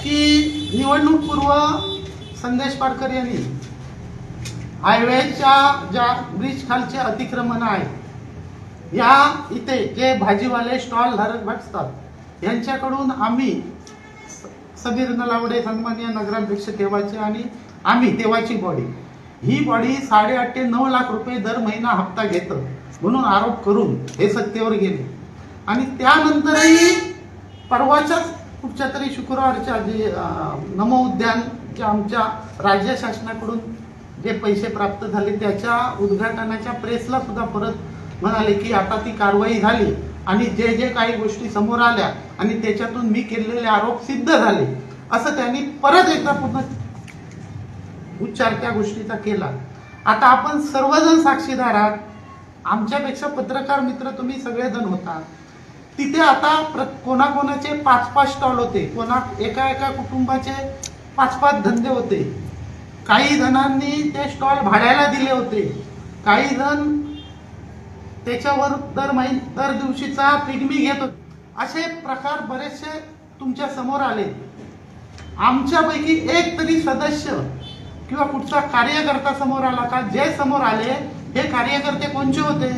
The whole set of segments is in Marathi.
की निवडणूक पूर्व संदेश पारकर यांनी हायवेच्या ज्या ब्रिज खालचे अतिक्रमण आहे या इथे जे भाजीवाले स्टॉल धारक बसतात यांच्याकडून आम्ही समीर नलावडे सन्माननीय नगराध्यक्ष तेव्हाचे आणि आम्ही तेव्हाची बॉडी ही बॉडी 8.5 ते 9 लाख रुपये दर महिना हप्ता घेतं म्हणून आरोप करून हे सत्तेवर गेले आणि त्यानंतरही परवाच्याच कुठच्या तरी शुक्रवारच्या जे नमो उद्यानच्या आमच्या राज्य शासनाकडून जे पैसे प्राप्त झाले त्याच्या उद्घाटनाच्या प्रेसला सुद्धा परत म्हणाले की आता ती कारवाई झाली आणि जे जे काही गोष्टी समोर आल्या आणि त्याच्यातून मी केलेले आरोप सिद्ध झाले असं त्यांनी परत एकदा पुन्हा उच्चार त्या गोष्टीचा केला। आता आपण सर्वजण साक्षीदार आहात, आमच्यापेक्षा पत्रकार मित्र तुम्ही सगळेजण होता तिथे। आता कोणाकोणाचे 5-5 स्टॉल होते, एका कुटुंबाचे 5-5 धंदे होते, काही जणांनी ते स्टॉल भाड्याला दिले होते, काही जण त्याच्यावर दर दिवशीचा पिगमी घेत होते। असे प्रकार बरेचसे तुमच्या समोर आले। आमच्यापैकी एक तरी सदस्य किंवा कुठचा कार्यकर्ता समोर आला का? जे समोर आले हे कार्यकर्ते कोणचे होते?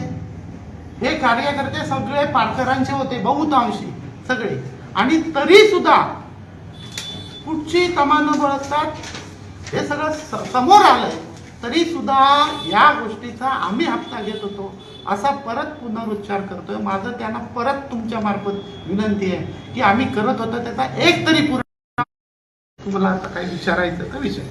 हे कार्यकर्ते सगळे पारकरांचे होते, बहुतांशी सगळे, आणि तरी सुद्धा कुठची तमा न बळगतात हे सगळं समोर आलंय तरी सुद्धा या गोष्टीचा आम्ही हप्ता घेत होतो असा परत पुनरुच्चार करतोय। माझं त्यांना परत तुमच्या मार्फत विनंती आहे की आम्ही करत होतो त्याचा एक तरी पूर्ण तुम्हाला आता काही विचारायचं तर विचार।